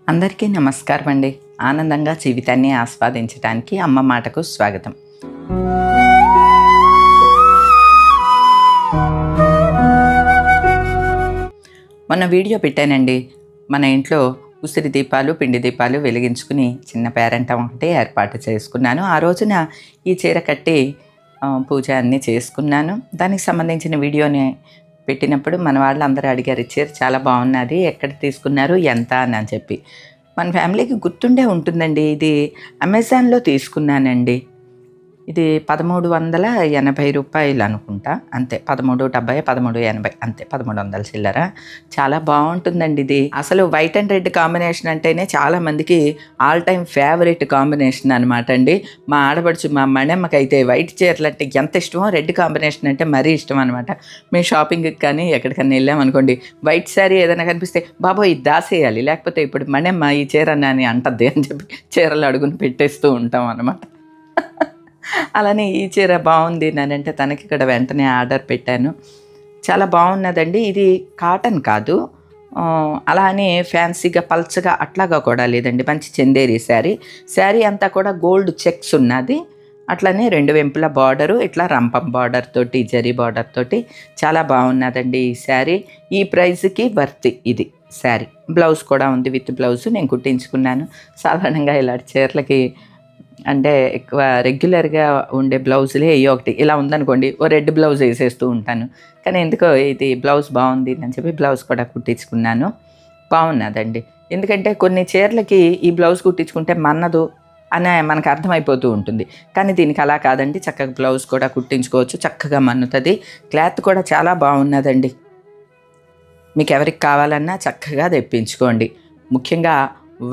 అందరికీ నమస్కారం అండి. ఆనందంగా జీవితాన్ని ఆస్వాదించడానికి అమ్మ మాటకు స్వాగతం. మొన్న వీడియో పెట్టానండి. మన ఇంట్లో ఉసిరి దీపాలు, పిండి దీపాలు వెలిగించుకుని చిన్న పేరంటం ఒకటి ఏర్పాటు చేసుకున్నాను. ఆ రోజున ఈ చీర కట్టి పూజ అన్నీ చేసుకున్నాను. దానికి సంబంధించిన వీడియోని పెట్టినప్పుడు మన వాళ్ళందరూ అడిగారు, చీర చాలా బాగున్నది, ఎక్కడ తీసుకున్నారు, ఎంత అని చెప్పి. మన ఫ్యామిలీకి గుర్తుండే ఉంటుందండి. ఇది అమెజాన్లో తీసుకున్నానండి. ఇది 1380 రూపాయలు అనుకుంటా, అంతే. 1370, 1380 అంతే, 1300 చిల్లర. చాలా బాగుంటుందండి ఇది. అసలు వైట్ అండ్ రెడ్ కాంబినేషన్ అంటేనే చాలామందికి ఆల్ టైమ్ ఫేవరెట్ కాంబినేషన్ అనమాట అండి. మా ఆడపడుచు మా మణమ్మకైతే వైట్ చీరలు అంటే ఎంత ఇష్టమో, రెడ్ కాంబినేషన్ అంటే మరీ ఇష్టం అనమాట. మేము షాపింగ్కి కానీ ఎక్కడికన్నా వెళ్ళామనుకోండి, వైట్ శారీ ఏదైనా కనిపిస్తే బాబోయ్ ఇది దాసేయాలి, లేకపోతే ఇప్పుడు మణమ్మ ఈ చీర అని అంటద్ది అని చెప్పి చీరలు అడుగుని పెట్టేస్తూ ఉంటాం అనమాట. అలానే ఈ చీర బాగుంది అంటే తనకి ఇక్కడ వెంటనే ఆర్డర్ పెట్టాను. చాలా బాగున్నదండి. ఇది కాటన్ కాదు, అలా అని ఫ్యాన్సీగా పల్చగా అట్లాగా కూడా లేదండి. మంచి చందేరి శారీ అంతా కూడా గోల్డ్ చెక్స్ ఉన్నది. అట్లనే రెండు వెంపుల బార్డరు, ఇట్లా రంపం బార్డర్ తోటి, జరీ బార్డర్ తోటి చాలా బాగున్నదండి ఈ శారీ. ఈ ప్రైస్కి వర్తి ఇది శారీ. బ్లౌజ్ కూడా ఉంది, విత్ బ్లౌజ్ నేను కుట్టించుకున్నాను. సాధారణంగా ఇలాంటి చీరలకి అంటే ఎక్కువ రెగ్యులర్గా ఉండే బ్లౌజులే ఒకటి ఇలా ఉందనుకోండి, ఓ రెడ్ బ్లౌజ్ వేసేస్తూ ఉంటాను. కానీ ఎందుకో ఇది బ్లౌజ్ బాగుంది అని చెప్పి బ్లౌజ్ కూడా కుట్టించుకున్నాను. బాగున్నదండి. ఎందుకంటే కొన్ని చీరలకి ఈ బ్లౌజ్ కుట్టించుకుంటే మన్నదు అని మనకు అర్థమైపోతూ ఉంటుంది. కానీ దీనికి అలా కాదండి, చక్కగా బ్లౌజ్ కూడా కుట్టించుకోవచ్చు, చక్కగా మన్నుతుంది. క్లాత్ కూడా చాలా బాగున్నదండి. మీకు ఎవరికి కావాలన్నా చక్కగా తెప్పించుకోండి. ముఖ్యంగా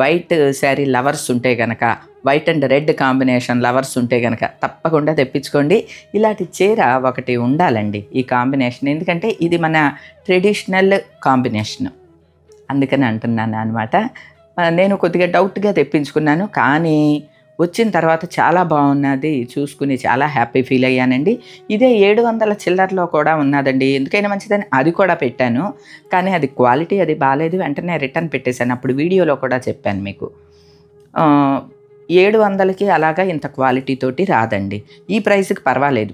వైట్ శారీ లవర్స్ ఉంటే కనుక, white and red combination lovers ఉంటే కనుక తప్పకుండా తెప్పించుకోండి. ఇలాంటి చీర ఒకటి ఉండాలండి ఈ కాంబినేషన్, ఎందుకంటే ఇది మన ట్రెడిషనల్ కాంబినేషన్, అందుకని అంటున్నాను అనమాట. నేను కొద్దిగా డౌట్గా తెప్పించుకున్నాను, కానీ వచ్చిన తర్వాత చాలా బాగున్నది చూసుకుని చాలా హ్యాపీ ఫీల్ అయ్యానండి. ఇదే 700 చిల్లరలో కూడా ఉన్నదండి. ఎందుకైనా మంచిదని అది కూడా పెట్టాను, కానీ అది క్వాలిటీ అది బాగాలేదు, వెంటనే రిటర్న్ పెట్టేశాను. అప్పుడు వీడియోలో కూడా చెప్పాను మీకు. 700కి అలాగా ఇంత క్వాలిటీ తోటి రాదండి. ఈ ప్రైస్కి పర్వాలేదు,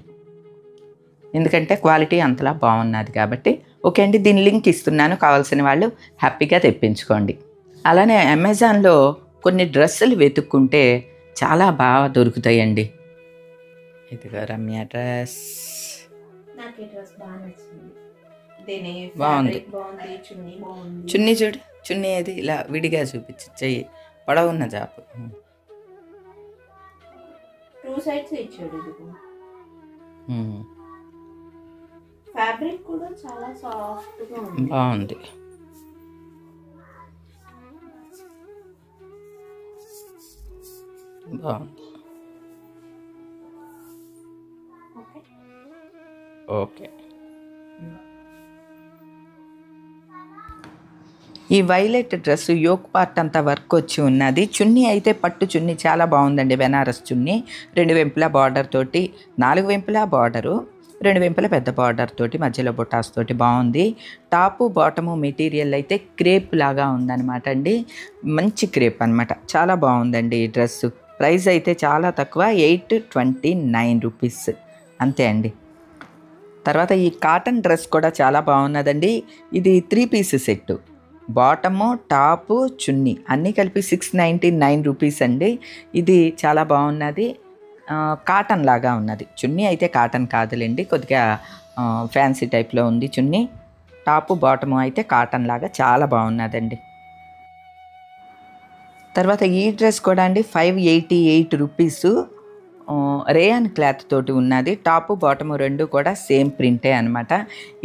ఎందుకంటే క్వాలిటీ అంతలా బాగున్నది కాబట్టి. ఓకే అండి, దీని లింక్ ఇస్తున్నాను, కావాల్సిన వాళ్ళు హ్యాపీగా తెప్పించుకోండి. అలానే అమెజాన్లో కొన్ని డ్రెస్సులు వెతుక్కుంటే చాలా బాగా దొరుకుతాయండి. ఇదిగో రమ్య డ్రెస్ బాగుంది. చున్నీ చూడు, చున్నీ అది ఇలా విడిగా చూపించు, చెయ్యి పొడవున్న జాపు. ఫ్యాబ్రిక్ కూడా చాలా సాఫ్ట్గా ఉంది, బాగుంది. బాగుంది. ఓకే. ఈ వైలెట్ డ్రెస్ యోక్ పార్ట్ అంతా వర్క్ వచ్చి ఉన్నది. చున్నీ అయితే పట్టు చున్నీ చాలా బాగుందండి, బెనారస్ చున్నీ. 2 వెంపుల బార్డర్ తోటి, 4 వెంపుల బార్డరు, 2 వెంపుల పెద్ద బార్డర్ తోటి, మధ్యలో బొటాస్ తోటి బాగుంది. టాపు బాటము మెటీరియల్ అయితే క్రేప్ లాగా ఉందన్నమాట అండి. మంచి క్రేప్ అనమాట, చాలా బాగుందండి ఈ డ్రెస్సు. ప్రైస్ అయితే చాలా తక్కువ, 829 రూపీస్ అంతే అండి. తర్వాత ఈ కాటన్ డ్రెస్ కూడా చాలా బాగున్నదండి. ఇది 3 పీస్ సెట్టు, బాటము టాపు చున్నీ అన్నీ కలిపి 699 రూపీస్ అండి. ఇది చాలా బాగున్నది, కాటన్ లాగా ఉన్నది. చున్నీ అయితే కాటన్ కాదులేండి, కొద్దిగా ఫ్యాన్సీ టైప్లో ఉంది చున్నీ. టాపు బాటము అయితే కాటన్ లాగా చాలా బాగున్నదండి. తర్వాత ఈ డ్రెస్ కూడా అండి 588 రూపీసు, రేయాన్ క్లాత్ తోటి ఉన్నది. టాపు బాటము రెండు కూడా సేమ్ ప్రింటే అనమాట.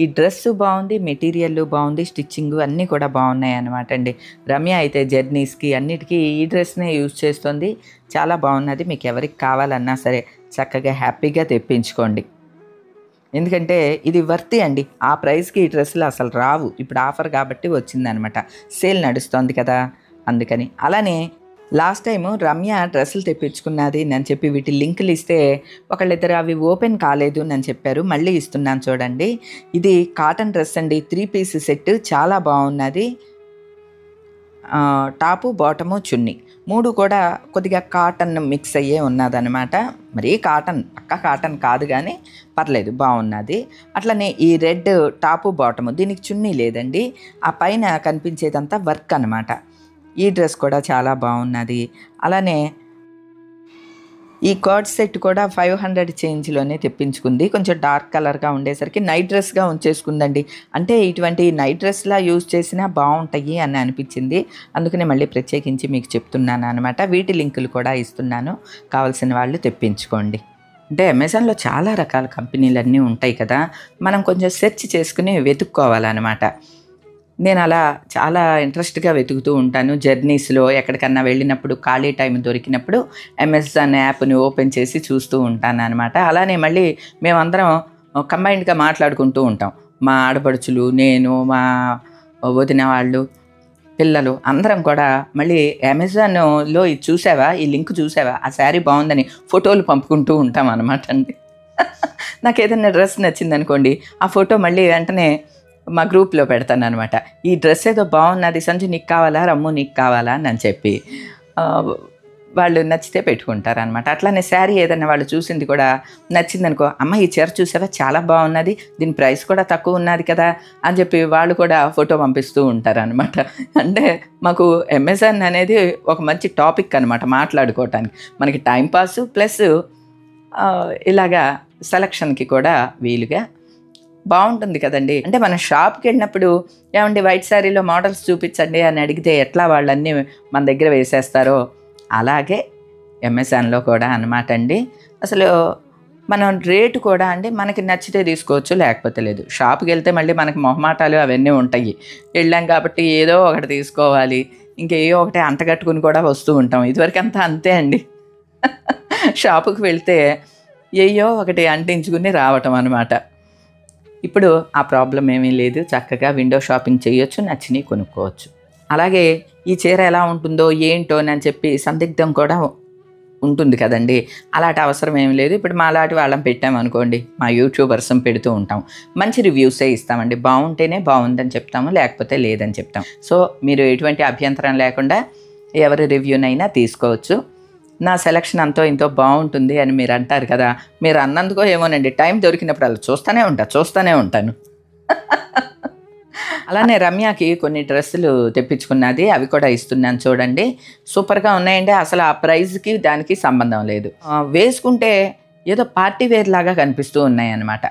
ఈ డ్రెస్ బాగుంది, మెటీరియల్ బాగుంది, స్టిచ్చింగ్ అన్నీ కూడా బాగున్నాయి అనమాట అండి. రమ్య అయితే జర్నీస్కి అన్నిటికీ ఈ డ్రెస్నే యూజ్ చేస్తుంది, చాలా బాగున్నది. మీకు ఎవరికి కావాలన్నా సరే చక్కగా హ్యాపీగా తెప్పించుకోండి, ఎందుకంటే ఇది వర్తి అండి. ఆ ప్రైస్కి ఈ డ్రెస్సులు అసలు రావు. ఇప్పుడు ఆఫర్ కాబట్టి వచ్చిందనమాట, సేల్ నడుస్తుంది కదా అందుకని. అలానే లాస్ట్ టైము రమ్య డ్రెస్సులు తెప్పించుకున్నది అని చెప్పి వీటి లింకులు ఇస్తే ఒకళ్ళిద్దరు అవి ఓపెన్ కాలేదు అని చెప్పారు. మళ్ళీ ఇస్తున్నాను చూడండి. ఇది కాటన్ డ్రెస్ అండి, 3 పీస్ సెట్, చాలా బాగున్నది. టాపు బాటము చున్నీ 3 కూడా కొద్దిగా కాటన్ మిక్స్ అయ్యే ఉన్నదనమాట. మరీ కాటన్ పక్కా కాటన్ కాదు కానీ పర్లేదు బాగున్నది. అట్లనే ఈ రెడ్ టాపు బాటము దీనికి చున్నీ లేదండి, ఆ పైన కనిపించేదంతా వర్క్ అనమాట. ఈ డ్రెస్ కూడా చాలా బాగున్నది. అలానే ఈ కార్డ్ సెట్ కూడా 500 చేంజ్లోనే తెప్పించుకుంది. కొంచెం డార్క్ కలర్గా ఉండేసరికి నైట్ డ్రెస్గా ఉంచేసుకుందండి. అంటే ఇటువంటి నైట్ డ్రెస్లా యూజ్ చేసినా బాగుంటాయి అని అనిపించింది. అందుకనే మళ్ళీ ప్రత్యేకించి మీకు చెప్తున్నాను అనమాట. వీటి లింకులు కూడా ఇస్తున్నాను, కావాల్సిన వాళ్ళు తెప్పించుకోండి. అంటే అమెజాన్లో చాలా రకాల కంపెనీలన్నీ ఉంటాయి కదా, మనం కొంచెం సెర్చ్ చేసుకుని వెతుక్కోవాలన్నమాట. నేను అలా చాలా ఇంట్రెస్ట్గా వెతుకుతూ ఉంటాను. జర్నీస్లో ఎక్కడికన్నా వెళ్ళినప్పుడు ఖాళీ టైం దొరికినప్పుడు అమెజాన్ యాప్ని ఓపెన్ చేసి చూస్తూ ఉంటాను అనమాట. అలానే మళ్ళీ మేమందరం కంబైన్డ్గా మాట్లాడుకుంటూ ఉంటాం. మా ఆడపడుచులు, నేను, మా వదిన వాళ్ళు, పిల్లలు అందరం కూడా మళ్ళీ అమెజాన్లో ఇది చూసావా, ఈ లింక్ చూసావా, ఆ శారీ బాగుందని ఫోటోలు పంపుకుంటూ ఉంటాం అనమాట అండి. నాకు ఏదైనా డ్రెస్ నచ్చిందనుకోండి, ఆ ఫోటో మళ్ళీ వెంటనే మా గ్రూప్లో పెడతాను అనమాట. ఈ డ్రెస్ ఏదో బాగున్నది సంజు, నీకు కావాలా, రమ్ము నీకు కావాలా అని చెప్పి వాళ్ళు నచ్చితే పెట్టుకుంటారు అనమాట. అట్లానే శారీ ఏదైనా వాళ్ళు చూసింది కూడా నచ్చిందనుకో, అమ్మ ఈ చీర చూసావా చాలా బాగున్నది, దీని ప్రైస్ కూడా తక్కువ ఉన్నది కదా అని చెప్పి వాళ్ళు కూడా ఫోటో పంపిస్తూ ఉంటారు అనమాట. అంటే మాకు అమెజాన్ అనేది ఒక మంచి టాపిక్ అనమాట మాట్లాడుకోవటానికి. మనకి టైంపాస్ ప్లస్ ఇలాగా సెలక్షన్కి కూడా వీలుగా బాగుంటుంది కదండి. అంటే మనం షాప్కి వెళ్ళినప్పుడు ఏమండి వైట్ శారీలో మోడల్స్ చూపించండి అని అడిగితే ఎట్లా వాళ్ళన్నీ మన దగ్గర వేసేస్తారో అలాగే అమెజాన్లో కూడా అనమాట అండి. అసలు మనం రేటు కూడా అండి మనకి నచ్చితే తీసుకోవచ్చు, లేకపోతే లేదు. షాప్కి వెళ్తే మళ్ళీ మనకి మొహమాటాలు అవన్నీ ఉంటాయి. వెళ్ళాం కాబట్టి ఏదో ఒకటి తీసుకోవాలి, ఇంకేదో ఒకటి అంటగట్టుకుని కూడా వస్తూ ఉంటాం. ఇదివరకు అంతా అంతే అండి. షాపుకి వెళ్తే ఏయో ఒకటి అంటించుకుని రావటం అనమాట. ఇప్పుడు ఆ ప్రాబ్లం ఏమీ లేదు, చక్కగా విండో షాపింగ్ చేయొచ్చు, నచ్చినవి కొనుక్కోవచ్చు. అలాగే ఈ చీర ఎలా ఉంటుందో ఏంటో అని చెప్పి సందిగ్ధం కూడా ఉంటుంది కదండి. అలాంటి అవసరం ఏమి లేదు. ఇప్పుడు మా అలాంటి వాళ్ళని పెట్టామనుకోండి, మా యూట్యూబర్స్ పెడుతూ ఉంటాం, మంచి రివ్యూసే ఇస్తామండి. బాగుంటేనే బాగుందని చెప్తాము, లేకపోతే లేదని చెప్తాం. సో మీరు ఎటువంటి అభ్యంతరం లేకుండా ఎవరి రివ్యూనైనా తీసుకోవచ్చు. నా సెలక్షన్ అంతో ఇంతో బాగుంటుంది అని మీరు అంటారు కదా, మీరు అన్నందుకో ఏమోనండి టైం దొరికినప్పుడు అలా చూస్తూనే ఉంటాను. అలానే రమ్యకి కొన్ని డ్రెస్సులు తెప్పించుకున్నది, అవి కూడా ఇస్తున్నాను చూడండి. సూపర్గా ఉన్నాయండి. అసలు ఆ ప్రైజ్కి దానికి సంబంధం లేదు. వేసుకుంటే ఏదో పార్టీ వేర్ లాగా కనిపిస్తూ ఉన్నాయి అన్నమాట.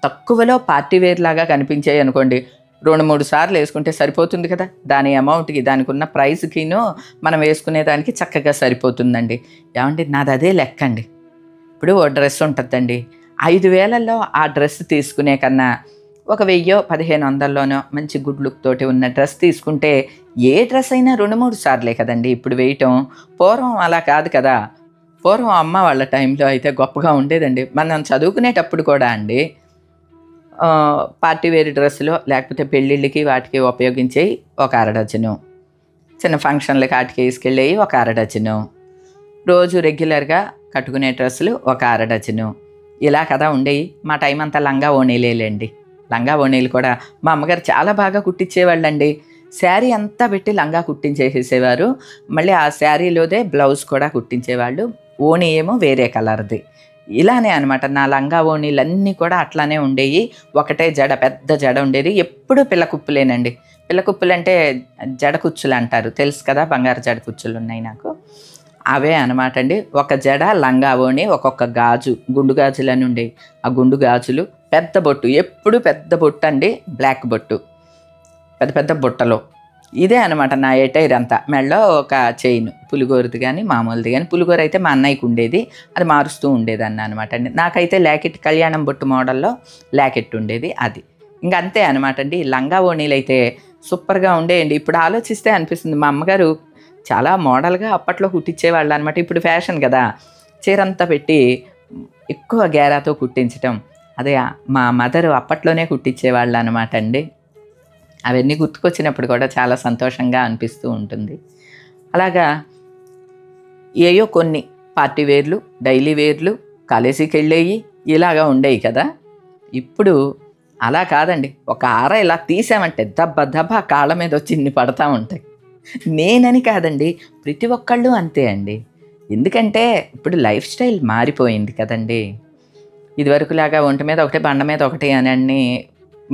తక్కువలో పార్టీ వేర్ లాగా కనిపించాయి అనుకోండి, 2-3 సార్లు వేసుకుంటే సరిపోతుంది కదా. దాని అమౌంట్కి, దానికి ఉన్న ప్రైస్కిను మనం వేసుకునే దానికి చక్కగా సరిపోతుందండి. ఏమండి నాది అదే లెక్క అండి. ఇప్పుడు ఓ డ్రెస్ ఉంటుందండి, 5,000లో ఆ డ్రెస్ తీసుకునే కన్నా ఒక 1,000-1,500లోనో మంచి గుడ్ లుక్ తోటి ఉన్న డ్రెస్ తీసుకుంటే ఏ డ్రెస్ అయినా 2-3 సార్లే కదండి ఇప్పుడు వేయటం. పూర్వం అలా కాదు కదా. పూర్వం అమ్మ వాళ్ళ టైంలో అయితే గొప్పగా ఉండేదండి. మనం చదువుకునేటప్పుడు కూడా అండి పార్టీ వేర్ డ్రెస్సులో లేకపోతే పెళ్ళిళ్ళకి వాటికి ఉపయోగించేవి ఒక 1/2 డజను, చిన్న ఫంక్షన్లకి వాటికి వేసుకెళ్ళేవి ఒక 1/2 డజను, రోజు రెగ్యులర్గా కట్టుకునే డ్రెస్సులు ఒక 1/2 డజను, ఇలా కదా ఉండేవి. మా టైం అంతా లంగా ఓణీలేండి. లంగా ఓణీలు కూడా మా అమ్మగారు చాలా బాగా కుట్టించేవాళ్ళండి. శారీ అంతా పెట్టి లంగా కుట్టించేసేసేవారు. మళ్ళీ ఆ శారీలోదే బ్లౌజ్ కూడా కుట్టించేవాళ్ళు. ఓణీ ఏమో వేరే కలర్ది. ఇలానే అనమాట. నా లంగా ఓణీలన్నీ కూడా అట్లానే ఉండేవి. ఒకటే జడ, పెద్ద జడ ఉండేది. ఎప్పుడూ పిల్లకుప్పులేనండి. పిల్లకుప్పులు అంటే జడ కుచ్చులు అంటారు, తెలుసు కదా, బంగారు జడ కుచ్చులు ఉన్నాయి నాకు. అవే అనమాట అండి. ఒక జడ, లంగా ఓణి, ఒక్కొక్క గాజు, గుండు గాజులని ఉండేవి. ఆ గుండు గాజులు, పెద్ద బొట్టు, ఎప్పుడు పెద్ద బొట్టు అండి, బ్లాక్ బొట్టు, పెద్ద పెద్ద బుట్టలో. ఇదే అనమాట నా ఎటైర్ అంతా. మెడలో ఒక చైన్, పులిగోరుది కానీ మామూలుది కానీ. పులిగోరు అయితే మా అన్నయ్యకి ఉండేది, అది మారుస్తూ ఉండేదన్న అనమాట అండి. నాకైతే లాకెట్, కళ్యాణం బొట్టు మోడల్లో లాకెట్ ఉండేది, అది ఇంకా అంతే అనమాట అండి. లంగా ఓణీలు అయితే సూపర్గా ఉండేయండి. ఇప్పుడు ఆలోచిస్తే అనిపిస్తుంది, మా అమ్మగారు చాలా మోడల్గా అప్పట్లో కుట్టించేవాళ్ళు అనమాట. ఇప్పుడు ఫ్యాషన్ కదా, చీరంతా పెట్టి ఎక్కువ గేరాతో కుట్టించటం, అదే మా మదరు అప్పట్లోనే కుట్టించేవాళ్ళు అనమాట అండి. అవన్నీ గుర్తుకొచ్చినప్పుడు కూడా చాలా సంతోషంగా అనిపిస్తూ ఉంటుంది. అలాగా ఏయో కొన్ని పార్టీ వేర్లు, డైలీ వేర్లు, కాలేజీకి వెళ్ళేవి ఇలాగా ఉండేవి కదా. ఇప్పుడు అలా కాదండి. ఒక ఆర ఇలా తీసామంటే దబ్బ దబ్బ కాళ్ళ మీద వచ్చి ఇన్ని పడతా ఉంటాయి. నేనని కాదండి, ప్రతి ఒక్కళ్ళు అంతే అండి. ఎందుకంటే ఇప్పుడు లైఫ్ స్టైల్ మారిపోయింది కదండీ. ఇదివరకులాగా ఒంటి మీద ఒకటి, బండ మీద ఒకటి అని అన్నీ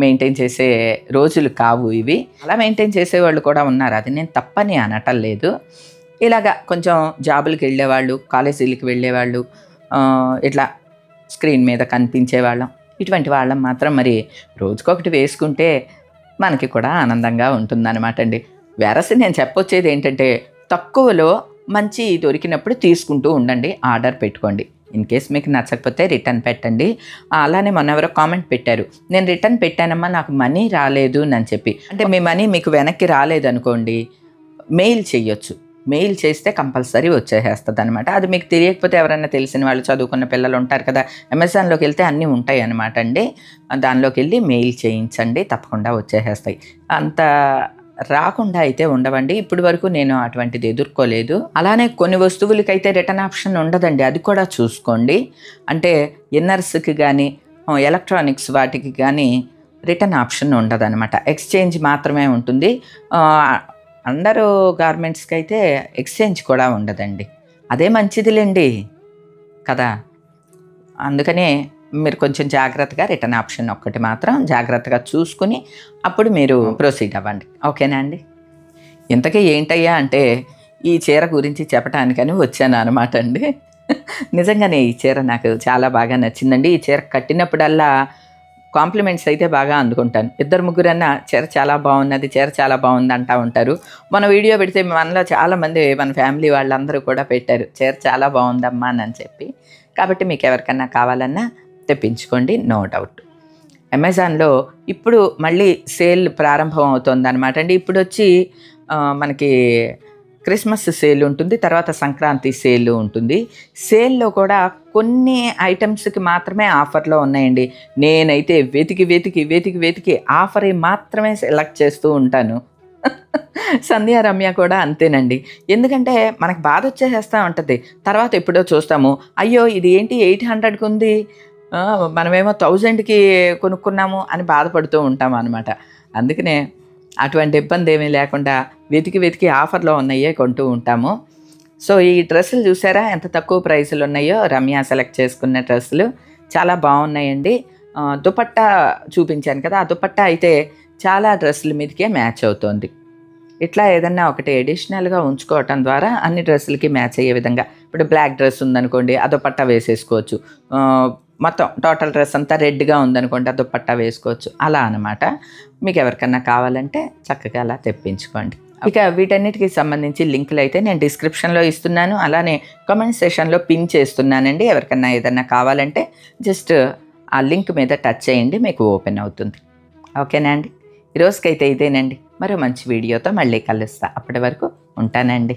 మెయింటైన్ చేసే రోజులు కావు ఇవి. అలా మెయింటైన్ చేసేవాళ్ళు కూడా ఉన్నారు. అది నేను తప్పని అనటం లేదు. ఇలాగా కొంచెం జాబులకి వెళ్ళేవాళ్ళు, కాలేజీలకి వెళ్ళేవాళ్ళు, ఇట్లా స్క్రీన్ మీద కనిపించేవాళ్ళం. ఇటువంటి వాళ్ళం మాత్రం మరి రోజుకొకటి వేసుకుంటే మనకి కూడా ఆనందంగా ఉంటుందన్నమాట అండి. వెరసి నేను చెప్పొచ్చేది ఏంటంటే, తక్కువలో మంచి దొరికినప్పుడు తీసుకుంటూ ఉండండి, ఆర్డర్ పెట్టుకోండి. ఇన్ కేస్ మీకు నచ్చకపోతే రిటర్న్ పెట్టండి. అలానే మొన్న ఎవరో కామెంట్ పెట్టారు, నేను రిటర్న్ పెట్టానమ్మా నాకు మనీ రాలేదు అని చెప్పి. అంటే మీ మనీ మీకు వెనక్కి రాలేదనుకోండి, మెయిల్ చేయొచ్చు. మెయిల్ చేస్తే కంపల్సరీ వచ్చేస్తుంది అనమాట. అది మీకు తెలియకపోతే ఎవరైనా తెలిసిన వాళ్ళు, చదువుకున్న పిల్లలు ఉంటారు కదా, అమెజాన్లోకి వెళ్తే అన్నీ ఉంటాయి అనమాట అండి. దానిలోకి వెళ్ళి మెయిల్ చేయించండి, తప్పకుండా వచ్చేసేస్తాయి. అంత రాకుండా అయితే ఉండవండి. ఇప్పటి వరకు నేను అటువంటిది ఎదుర్కోలేదు. అలానే కొన్ని వస్తువులకైతే రిటర్న్ ఆప్షన్ ఉండదండి, అది కూడా చూసుకోండి. అంటే ఇన్నర్స్కి కానీ ఎలక్ట్రానిక్స్ వాటికి కానీ రిటర్న్ ఆప్షన్ ఉండదన్నమాట, ఎక్స్చేంజ్ మాత్రమే ఉంటుంది. అండర్ గార్మెంట్స్కి అయితే ఎక్స్చేంజ్ కూడా ఉండదండి. అదే మంచిదిలేండి కదా. అందుకనే మీరు కొంచెం జాగ్రత్తగా రిటర్న్ ఆప్షన్ ఒక్కటి మాత్రం జాగ్రత్తగా చూసుకుని అప్పుడు మీరు ప్రొసీడ్ అవ్వండి. ఓకేనా అండి. ఇంతకీ ఏంటయ్యా అంటే, ఈ చీర గురించి చెప్పడానికని వచ్చాను అనమాట అండి. నిజంగానే ఈ చీర నాకు చాలా బాగా నచ్చిందండి. ఈ చీర కట్టినప్పుడల్లా కాంప్లిమెంట్స్ అయితే బాగా అందుకుంటాను. ఇద్దరు ముగ్గురన్నా చీర చాలా బాగున్నది, చీర చాలా బాగుంది అంటూ ఉంటారు. మన వీడియో పెడితే మనలో చాలామంది, మన ఫ్యామిలీ వాళ్ళందరూ కూడా పెట్టారు, చీర చాలా బాగుందమ్మా అని చెప్పి. కాబట్టి మీకు ఎవరికన్నా కావాలన్నా తెప్పించుకోండి, నో డౌట్. అమెజాన్లో ఇప్పుడు మళ్ళీ సేల్ ప్రారంభం అవుతుంది అనమాట అండి. ఇప్పుడు వచ్చి మనకి క్రిస్మస్ సేల్ ఉంటుంది, తర్వాత సంక్రాంతి సేల్ ఉంటుంది. సేల్లో కూడా కొన్ని ఐటమ్స్కి మాత్రమే ఆఫర్లో ఉన్నాయండి. నేనైతే వెతికి ఆఫర్ మాత్రమే సెలెక్ట్ చేస్తూ ఉంటాను. సంధ్యా రమ్య కూడా అంతేనండి. ఎందుకంటే మనకు బాధ వచ్చేసేస్తూ ఉంటుంది. తర్వాత ఎప్పుడో చూస్తాము, అయ్యో ఇది ఏంటి 800కి ఉంది, మనమేమో 1000కి కొనుక్కున్నాము అని బాధపడుతూ ఉంటాము అనమాట. అందుకనే అటువంటి ఇబ్బంది ఏమీ లేకుండా వెతికి ఆఫర్లో ఉన్నాయే కొంటూ ఉంటాము. సో ఈ డ్రెస్సులు చూసారా ఎంత తక్కువ ప్రైసులు ఉన్నాయో, రమ్య సెలెక్ట్ చేసుకున్న డ్రెస్సులు చాలా బాగున్నాయండి. దుపట్టా చూపించాను కదా, ఆ దుపట్టా అయితే చాలా డ్రెస్సుల మీదకే మ్యాచ్ అవుతుంది. ఇట్లా ఏదన్నా ఒకటి అడిషనల్గా ఉంచుకోవటం ద్వారా అన్ని డ్రెస్సులకి మ్యాచ్ అయ్యే విధంగా, ఇప్పుడు బ్లాక్ డ్రెస్ ఉందనుకోండి, ఆ దుపట్టా వేసేసుకోవచ్చు. మొత్తం టోటల్ డ్రెస్ అంతా రెడ్గా ఉందనుకోండి, ఆ దుపట్టా వేసుకోవచ్చు. అలా అనమాట. మీకు ఎవరికన్నా కావాలంటే చక్కగా అలా తెప్పించుకోండి. ఇక వీటన్నిటికీ సంబంధించి లింకులు అయితే నేను డిస్క్రిప్షన్లో ఇస్తున్నాను, అలానే కామెంట్ సెషన్లో పిన్ చేస్తున్నానండి. ఎవరికన్నా ఏదన్నా కావాలంటే జస్ట్ ఆ లింక్ మీద టచ్ చేయండి, మీకు ఓపెన్ అవుతుంది. ఓకేనా అండి. ఈరోజుకైతే ఇదేనండి. మరో మంచి వీడియోతో మళ్ళీ కలుస్తా. అప్పటి వరకు ఉంటానండి.